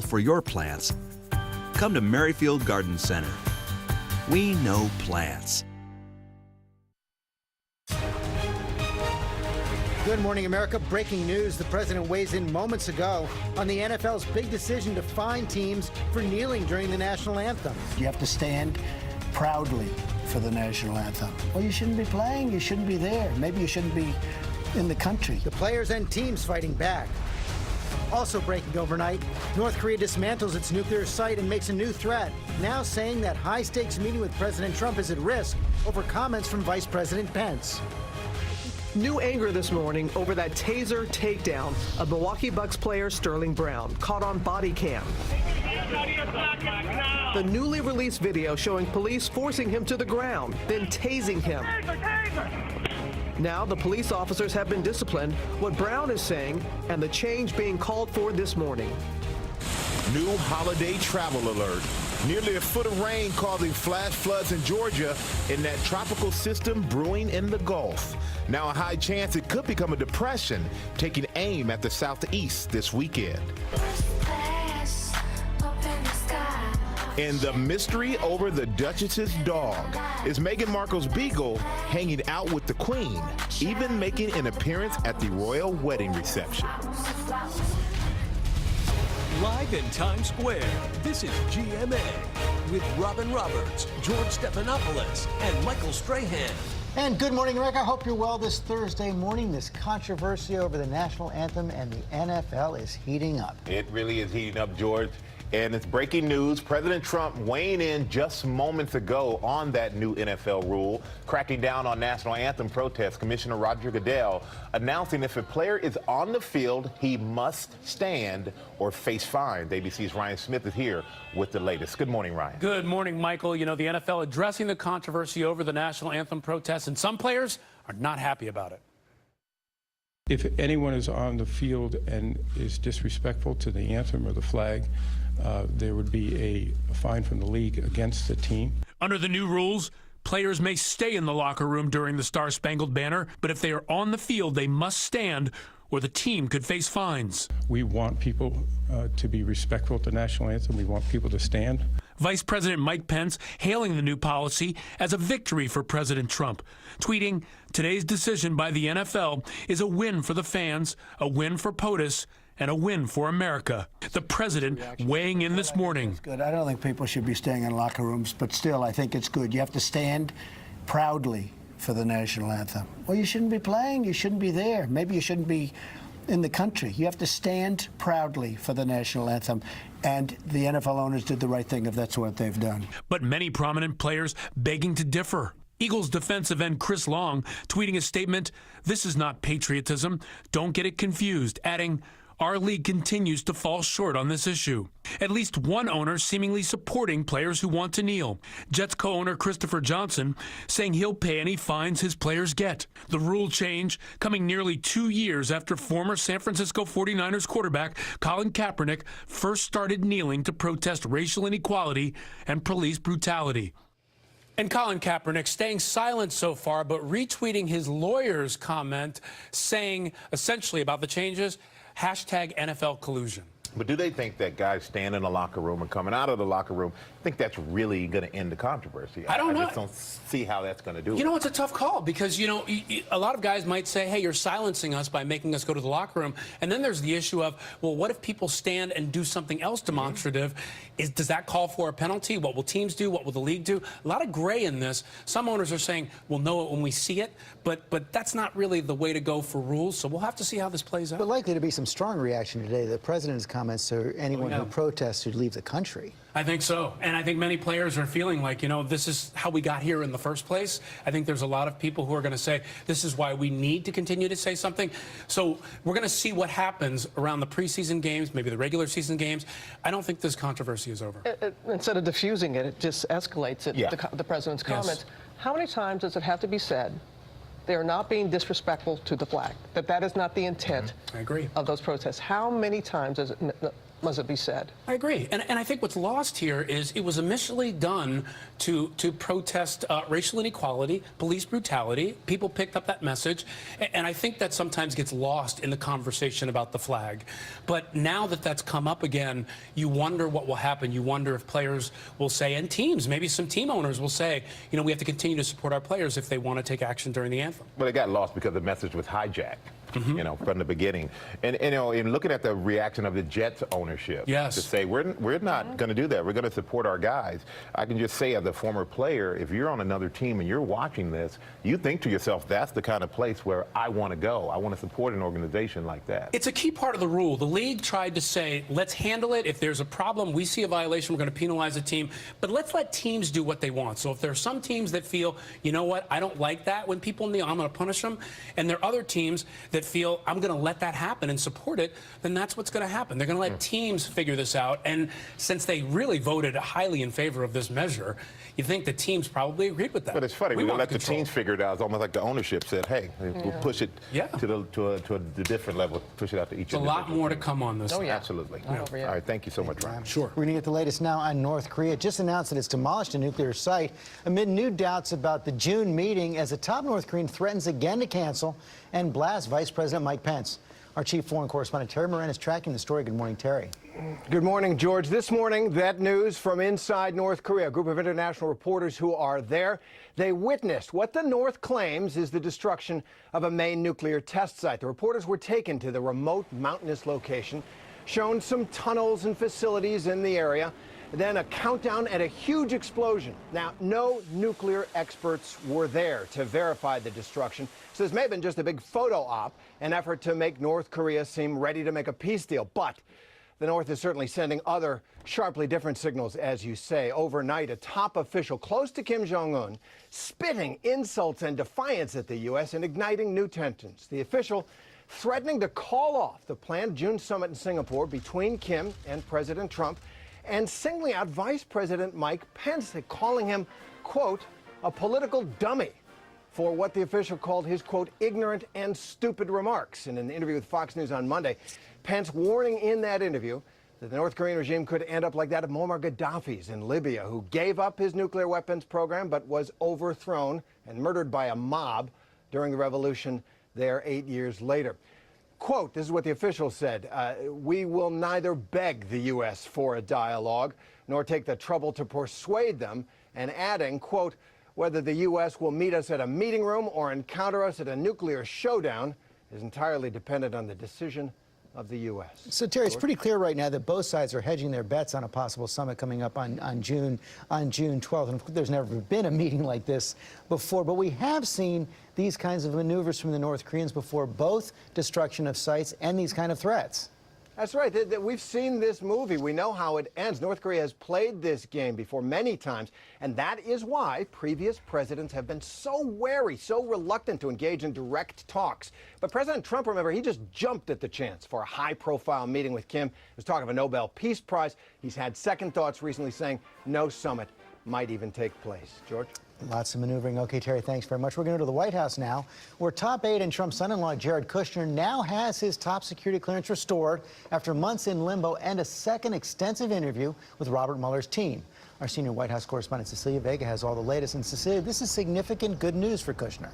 for your plants, come to Merrifield Garden Center. We know plants. Good morning, America. Breaking news. The president weighs in moments ago on the NFL's big decision to fine teams for kneeling during the national anthem. You have to stand proudly for the national anthem. Well, you shouldn't be playing. You shouldn't be there. Maybe you shouldn't be in the country. The players and teams fighting back. Also breaking overnight, North Korea dismantles its nuclear site and makes a new threat, now saying that high-stakes meeting with President Trump is at risk over comments from Vice President Pence. New anger this morning over that taser takedown of Milwaukee Bucks player Sterling Brown, caught on body cam. The newly released video showing police forcing him to the ground, then tasing him. Now the police officers have been disciplined, what Brown is saying, and the change being called for this morning. New holiday travel alert. Nearly a foot of rain causing flash floods in Georgia in that tropical system brewing in the Gulf. Now a high chance it could become a depression, taking aim at the southeast this weekend. And the mystery over the Duchess's dog. Is Meghan Markle's beagle hanging out with the Queen, even making an appearance at the royal wedding reception? Live in Times Square, this is GMA with Robin Roberts, George Stephanopoulos, and Michael Strahan. And good morning, America. I hope you're well this Thursday morning. This controversy over the national anthem and the NFL is heating up. It really is heating up, George. And it's breaking news. President Trump weighing in just moments ago on that new NFL rule, cracking down on national anthem protests. Commissioner Roger Goodell announcing if a player is on the field, he must stand or face fines. ABC's Ryan Smith is here with the latest. Good morning, Ryan. Good morning, Michael. You know, the NFL addressing the controversy over the national anthem protests, and some players are not happy about it. If anyone is on the field and is disrespectful to the anthem or the flag, there would be a fine from the league against the team. Under the new rules, players may stay in the locker room during the Star-Spangled Banner, but if they are on the field, they must stand or the team could face fines. We want people to be respectful to the national anthem. We want people to stand. Vice President Mike Pence hailing the new policy as a victory for President Trump, tweeting, "Today's decision by the NFL is a win for the fans, a win for POTUS, and a win for America." The president weighing in this morning. It's good. I don't think people should be staying in locker rooms, but still, I think it's good. You have to stand proudly for the national anthem. Well, you shouldn't be playing. You shouldn't be there. Maybe you shouldn't be in the country. You have to stand proudly for the national anthem. And the NFL owners did the right thing if that's what they've done. But many prominent players begging to differ. Eagles defensive end Chris Long tweeting a statement, "This is not patriotism. Don't get it confused," adding, "Our league continues to fall short on this issue." At least one owner seemingly supporting players who want to kneel. Jets co-owner Christopher Johnson saying he'll pay any fines his players get. The rule change coming nearly 2 years after former San Francisco 49ers quarterback Colin Kaepernick first started kneeling to protest racial inequality and police brutality. And Colin Kaepernick staying silent so far, but retweeting his lawyer's comment saying essentially about the changes, #NFL collusion. But do they think that guys staying in the locker room and coming out of the locker room, I think that's really going to end the controversy? I don't know. I just don't see how that's going to do it. You know, it's a tough call because, you know, a lot of guys might say, hey, you're silencing us by making us go to the locker room. And then there's the issue of, well, what if people stand and do something else demonstrative? Does that call for a penalty? What will teams do? What will the league do? A lot of gray in this. Some owners are saying, we'll know it when we see it. But that's not really the way to go for rules. So we'll have to see how this plays out. But likely to be some strong reaction today. The president's comments to anyone who protests should leave the country. I think so. And I think many players are feeling like, you know, this is how we got here in the first place. I think there's a lot of people who are going to say this is why we need to continue to say something. So we're going to see what happens around the preseason games, maybe the regular season games. I don't think this controversy is over. Instead of diffusing it, it just escalates it, the president's comments. How many times does it have to be said they are not being disrespectful to the flag, that is not the intent I agree. of those protests? How many times does it must it be said. I agree. And I think what's lost here is it was initially done to protest racial inequality, police brutality. People picked up that message. And I think that sometimes gets lost in the conversation about the flag. But now that that's come up again, you wonder what will happen. You wonder if players will say, and teams, maybe some team owners will say, you know, we have to continue to support our players if they want to take action during the anthem. But it got lost because the message was hijacked. You know, from the beginning. And you know, in looking at the reaction of the Jets ownership, yes, to say we're not going to do that. We're going to support our guys. I can just say, as a former player, if you're on another team and you're watching this, you think to yourself, that's the kind of place where I want to go. I want to support an organization like that. It's a key part of the rule. The league tried to say, let's handle it. If there's a problem, we see a violation, we're going to penalize the team. But let's let teams do what they want. So if there are some teams that feel, you know what, I don't like that when people kneel, I'm going to punish them. And there are other teams that feel, I'm going to let that happen and support it, then that's what's going to happen. They're going to let teams figure this out. And since they really voted highly in favor of this measure, you think the teams probably agreed with that. But it's funny, we're going to let the teams figure it out. It's almost like the ownership said, hey, we'll push it to a different level, push it out to each other. A lot more to come on this. Oh, yeah. Absolutely. All right, thank you so much, Ryan. Sure. We're going to get the latest now on North Korea. It just announced that it's demolished a nuclear site amid new doubts about the June meeting as a top North Korean threatens again to cancel and blast Vice President Mike Pence. Our chief foreign correspondent Terry Moran is tracking the story. Good morning, Terry. Good morning, George. This morning, that news from inside North Korea. A group of international reporters who are there, they witnessed what the North claims is the destruction of a main nuclear test site. The reporters were taken to the remote mountainous location, shown some tunnels and facilities in the area, then a countdown and a huge explosion. Now, no nuclear experts were there to verify the destruction, so this may have been just a big photo op, an effort to make North Korea seem ready to make a peace deal. But the North is certainly sending other sharply different signals, as you say. Overnight, a top official close to Kim Jong-un spitting insults and defiance at the U.S. and igniting new tensions. The official threatening to call off the planned June summit in Singapore between Kim and President Trump, and singling out Vice President Mike Pence, calling him, quote, a political dummy for what the official called his, quote, ignorant and stupid remarks. In an interview with Fox News on Monday, Pence warning in that interview that the North Korean regime could end up like that of Muammar Gaddafi's in Libya, who gave up his nuclear weapons program but was overthrown and murdered by a mob during the revolution there 8 years later. Quote, this is what the official said, we will neither beg the U.S. for a dialogue nor take the trouble to persuade them, and adding, quote, whether the U.S. will meet us at a meeting room or encounter us at a nuclear showdown is entirely dependent on the decision of the U.S. So, Terry, it's pretty clear right now that both sides are hedging their bets on a possible summit coming up on June 12th. And there's never been a meeting like this before, but we have seen these kinds of maneuvers from the North Koreans before, both destruction of sites and these kind of threats. That's right. We've seen this movie. We know how it ends. North Korea has played this game before many times, and that is why previous presidents have been so wary, so reluctant to engage in direct talks. But President Trump, remember, he just jumped at the chance for a high-profile meeting with Kim. There's talk of a Nobel Peace Prize. He's had second thoughts recently, saying no summit might even take place. George? Lots of maneuvering. Okay, Terry, thanks very much. We're going to go to the White House now, where top aide and Trump's son-in-law, Jared Kushner, now has his top security clearance restored after months in limbo and a second extensive interview with Robert Mueller's team. Our senior White House correspondent, Cecilia Vega, has all the latest. And Cecilia, this is significant good news for Kushner.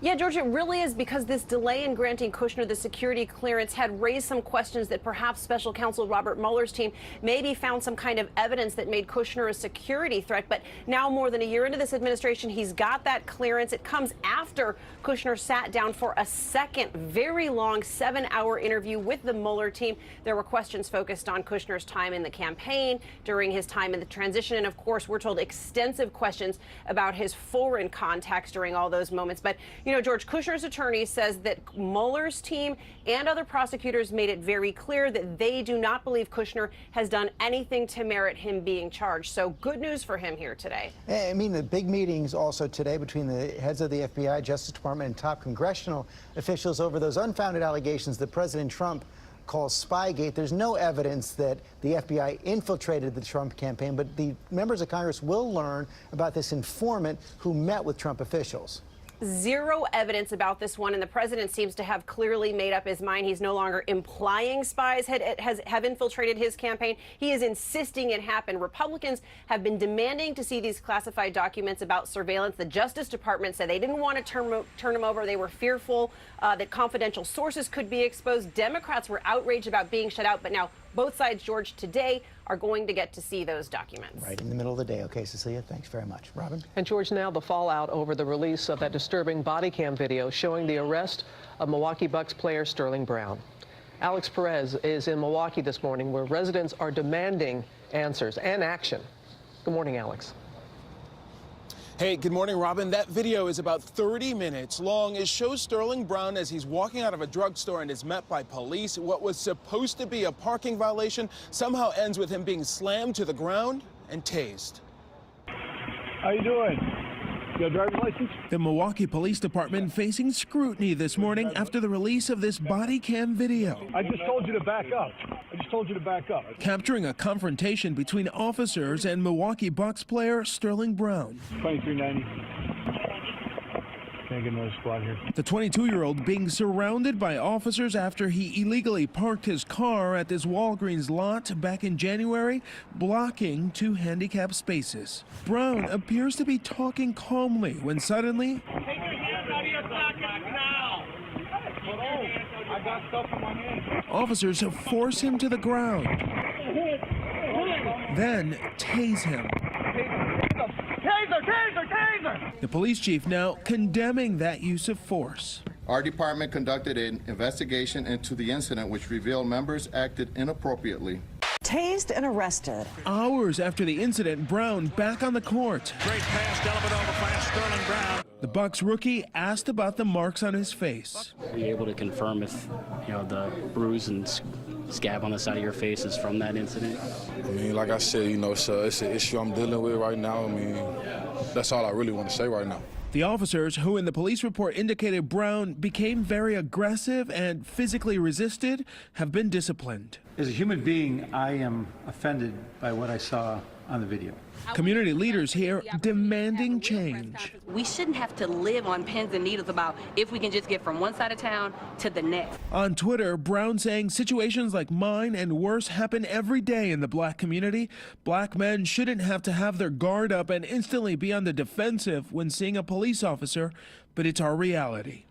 Yeah, George, it really is, because this delay in granting Kushner the security clearance had raised some questions that perhaps special counsel Robert Mueller's team maybe found some kind of evidence that made Kushner a security threat. But now, more than a year into this administration, he's got that clearance. It comes after Kushner sat down for a second, very long 7-hour interview with the Mueller team. There were questions focused on Kushner's time in the campaign, during his time in the transition, and of course, we're told extensive questions about his foreign contacts during all those moments. But you know, George, Kushner's attorney says that Mueller's team and other prosecutors made it very clear that they do not believe Kushner has done anything to merit him being charged. So good news for him here today. I mean, the big meetings also today between the heads of the FBI, Justice Department, and top congressional officials over those unfounded allegations that President Trump calls Spygate. There's no evidence that the FBI infiltrated the Trump campaign, but the members of Congress will learn about this informant who met with Trump officials. zero evidence about this one, and the president seems to have clearly made up his mind. He's no longer implying spies have infiltrated his campaign. He is insisting it happened. Republicans have been demanding to see these classified documents about surveillance. The Justice Department said they didn't want to turn them over. They were fearful that confidential sources could be exposed. Democrats were outraged about being shut out, but now both sides, George, today are going to get to see those documents. Right in the middle of the day. Okay, Cecilia, thanks very much. Robin? And George, now the fallout over the release of that disturbing body cam video showing the arrest of Milwaukee Bucks player Sterling Brown. Alex Perez is in Milwaukee this morning, where residents are demanding answers and action. Good morning, Alex. Hey, good morning, Robin. That video is about 30 minutes long. It shows Sterling Brown as he's walking out of a drugstore and is met by police. What was supposed to be a parking violation somehow ends with him being slammed to the ground and tased. How you doing? You got a driver's license? The Milwaukee Police Department facing scrutiny this morning after the release of this body cam video. I just told you to back up. Capturing a confrontation between officers and Milwaukee Bucks player Sterling Brown. 2390. Can't get another squad here. The 22-year-old being surrounded by officers after he illegally parked his car at this Walgreens lot back in January, blocking 2 handicapped spaces. Brown appears to be talking calmly when suddenly Take your hands out of your pockets now. I got stuff in my hand. officers force him to the ground, then tase him. Taser! The police chief now condemning that use of force. Our department conducted an investigation into the incident, which revealed members acted inappropriately. Tased and arrested. Hours after the incident, Brown back on the court. Great pass, Dellavedova pass, Sterling Brown. The Bucks rookie asked about the marks on his face. Are you able to confirm if, the bruise and scab on the side of your face is from that incident? I mean, like I said, it's an issue I'm dealing with right now. I mean, that's all I really want to say right now. The officers, who in the police report indicated Brown became very aggressive and physically resisted, have been disciplined. As a human being, I am offended by what I saw on the video. Community leaders here demanding change. We shouldn't have to live on pins and needles about if we can just get from one side of town to the next. On Twitter, Brown saying situations like mine and worse happen every day in the black community. Black men shouldn't have to have their guard up and instantly be on the defensive when seeing a police officer, but it's our reality.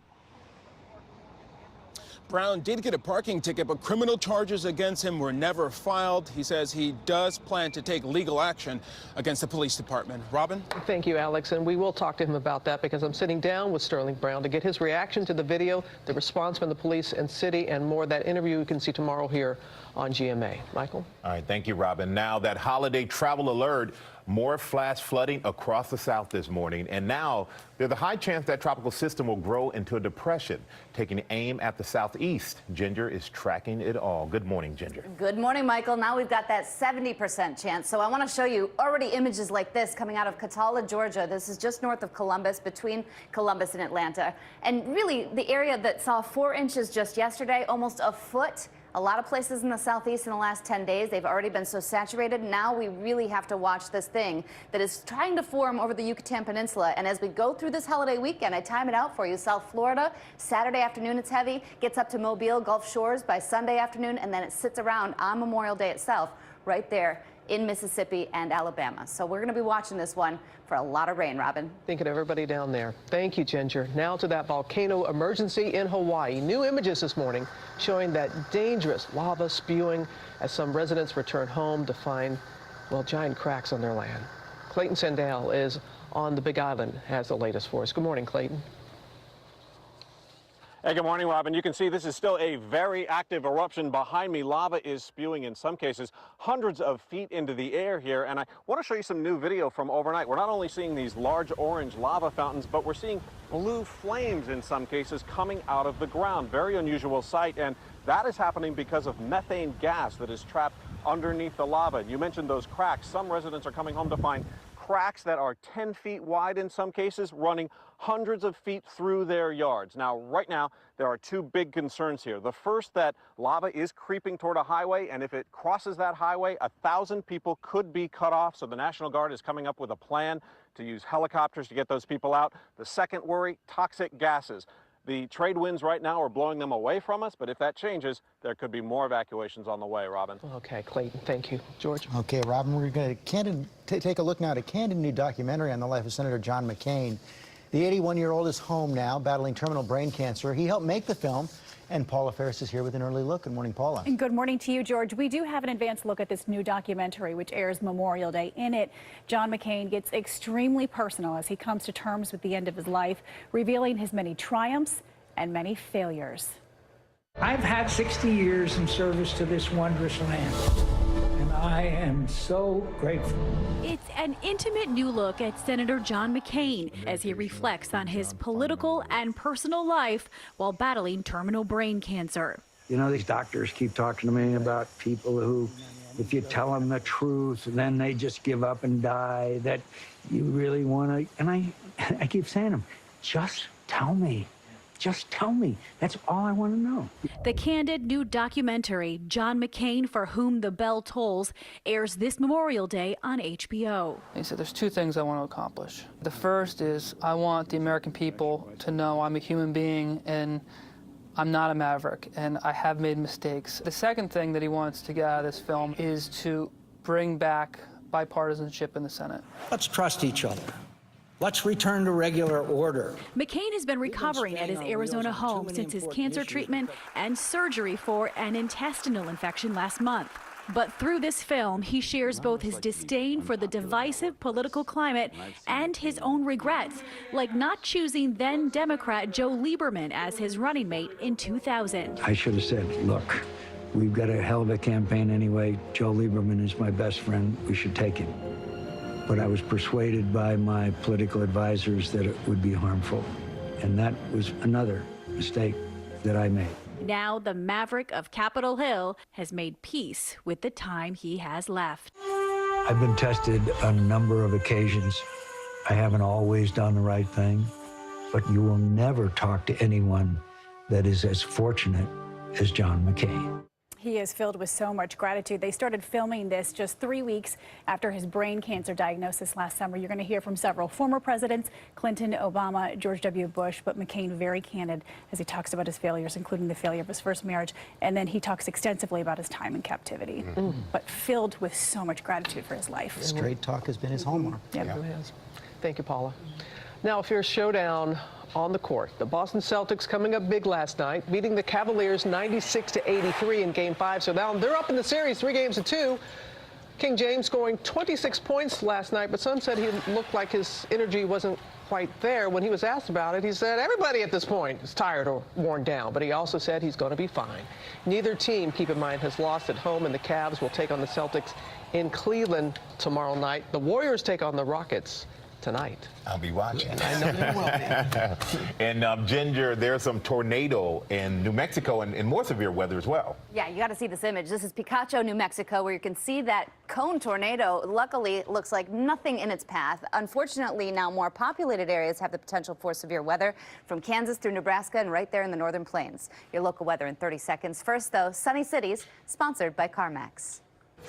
Brown did get a parking ticket, but criminal charges against him were never filed. He says he does plan to take legal action against the police department. Robin? Thank you, Alex. And we will talk to him about that because I'm sitting down with Sterling Brown to get his reaction to the video, the response from the police and city, and more. That interview you can see tomorrow here on GMA. Michael? All right, thank you, Robin. Now that holiday travel alert, more flash flooding across the South this morning. And now there's a high chance that tropical system will grow into a depression, taking aim at the southeast. Ginger is tracking it all. Good morning, Ginger. Good morning, Michael. Now we've got that 70% chance. So I want to show you already images like this coming out of Catala, Georgia. This is just north of Columbus, between Columbus and Atlanta. And really, the area that saw 4 inches just yesterday, almost a foot. A lot of places in the southeast in the last 10 days, they've already been so saturated. Now we really have to watch this thing that is trying to form over the Yucatan Peninsula. And as we go through this holiday weekend, I time it out for you. South Florida, Saturday afternoon it's heavy, gets up to Mobile, Gulf Shores by Sunday afternoon, and then it sits around on Memorial Day itself right there in Mississippi and Alabama. So we're going to be watching this one for a lot of rain, Robin. Thinking of everybody down there. Thank you, Ginger. Now to that volcano emergency in Hawaii. New images this morning showing that dangerous lava spewing as some residents return home to find, well, giant cracks on their land. Clayton Sandell is on the Big Island, has the latest for us. Good morning, Clayton. Hey, good morning, Robin. You can see this is still a very active eruption behind me. Lava is spewing, in some cases, hundreds of feet into the air here. And I want to show you some new video from overnight. We're not only seeing these large orange lava fountains, but we're seeing blue flames in some cases coming out of the ground. Very unusual sight. And that is happening because of methane gas that is trapped underneath the lava. You mentioned those cracks. Some residents are coming home to find cracks that are 10 feet wide in some cases, running hundreds of feet through their yards. Now, right now, there are 2 big concerns here. The first, that lava is creeping toward a highway, and if it crosses that highway, 1,000 people could be cut off. So the National Guard is coming up with a plan to use helicopters to get those people out. The second worry, toxic gases. The trade winds right now are blowing them away from us, but if that changes, there could be more evacuations on the way, Robin. Okay, Clayton, thank you. George? Okay, Robin, we're going to take a look now at a candid new documentary on the life of Senator John McCain. The 81-year-old is home now, battling terminal brain cancer. He helped make the film, and Paula Ferris is here with an early look. Good morning, Paula. And good morning to you, George. We do have an advanced look at this new documentary, which airs Memorial Day. In it, John McCain gets extremely personal as he comes to terms with the end of his life, revealing his many triumphs and many failures. I've had 60 years in service to this wondrous land, and I am so grateful. It's an intimate new look at Senator John McCain as he reflects on his political and personal life while battling terminal brain cancer. You know, these doctors keep talking to me about people who, if you tell them the truth, then they just give up and die, that you really want to, and I keep saying to them, just tell me. Just tell me. That's all I want to know. The candid new documentary, John McCain, For Whom the Bell Tolls, airs this Memorial Day on HBO. He said, there's two things I want to accomplish. The first is I want the American people to know I'm a human being and I'm not a maverick and I have made mistakes. The second thing that he wants to get out of this film is to bring back bipartisanship in the Senate. Let's trust each other. Let's return to regular order. McCain has been recovering at his Arizona home since his cancer treatment and surgery for an intestinal infection last month. But through this film, he shares both his disdain for the divisive political climate and his own regrets, like not choosing then Democrat Joe Lieberman as his running mate in 2000. I should have said, look, we've got a hell of a campaign anyway. Joe Lieberman is my best friend. We should take him. But I was persuaded by my political advisors that it would be harmful. And that was another mistake that I made. Now the maverick of Capitol Hill has made peace with the time he has left. I've been tested on a number of occasions. I haven't always done the right thing, but you will never talk to anyone that is as fortunate as John McCain. He is filled with so much gratitude. They started filming this just 3 weeks after his brain cancer diagnosis last summer. You're going to hear from several former presidents, Clinton, Obama, George W. Bush, but McCain very candid as he talks about his failures, including the failure of his first marriage. And then he talks extensively about his time in captivity, but filled with so much gratitude for his life. Straight talk has been his hallmark. Yeah, it really has. Thank you, Paula. Now, a fierce showdown on the court. The Boston Celtics coming up big last night, beating the Cavaliers 96-83 in Game 5. So now they're up in the series 3-2. King James scoring 26 points last night, but some said he looked like his energy wasn't quite there. When he was asked about it, he said everybody at this point is tired or worn down, but he also said he's going to be fine. Neither team, keep in mind, has lost at home, and the Cavs will take on the Celtics in Cleveland tomorrow night. The Warriors take on the Rockets tonight. I'll be watching. I know you will. And Ginger, there's some tornado in New Mexico and more severe weather as well. Yeah, you got to see this image. This is Picacho, New Mexico, where you can see that cone tornado. Luckily, it looks like nothing in its path. Unfortunately, now more populated areas have the potential for severe weather, from Kansas through Nebraska and right there in the northern plains. Your local weather in 30 seconds. First, though, Sunny Cities, sponsored by CarMax.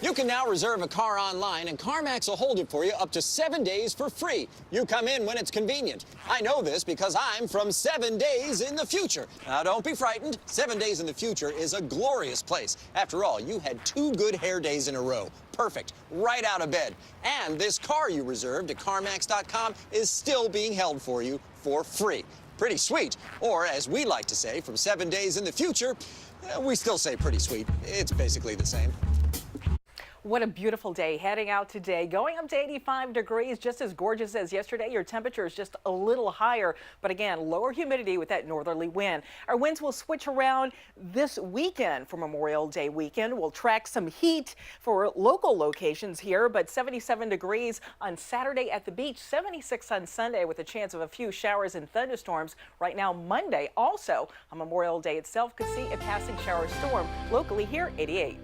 You can now reserve a car online, and CarMax will hold it for you up to 7 days for free. You come in when it's convenient. I know this because I'm from 7 days in the future. Now, don't be frightened. 7 days in the future is a glorious place. After all, you had 2 good hair days in a row. Perfect. Right out of bed. And this car you reserved at CarMax.com is still being held for you for free. Pretty sweet. Or, as we like to say, from 7 days in the future, we still say pretty sweet. It's basically the same. What a beautiful day heading out today, going up to 85 degrees, just as gorgeous as yesterday. Your temperature is just a little higher, but again, lower humidity with that northerly wind. Our winds will switch around this weekend for Memorial Day weekend. We'll track some heat for local locations here, but 77 degrees on Saturday at the beach, 76 on Sunday with a chance of a few showers and thunderstorms. Right now, Monday, also on Memorial Day itself, could see a passing shower storm. Locally here, 88.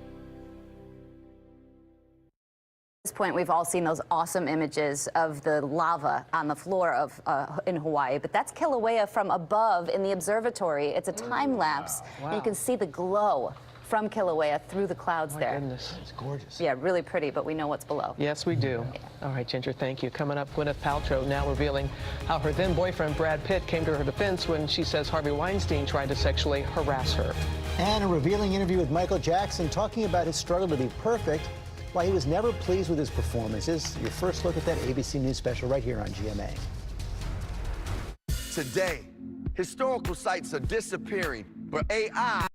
At this point, we've all seen those awesome images of the lava on the floor of in Hawaii, but that's Kilauea from above in the observatory. It's a time lapse. Wow. And you can see the glow from Kilauea through the clouds there. Goodness. It's gorgeous. Yeah, really pretty, but we know what's below. Yes, we do. All right, Ginger, thank you. Coming up, Gwyneth Paltrow now revealing how her then boyfriend Brad Pitt came to her defense when she says Harvey Weinstein tried to sexually harass her. And a revealing interview with Michael Jackson talking about his struggle to be perfect, why he was never pleased with his performances. Your first look at that ABC News special right here on GMA. Today, historical sites are disappearing, but AI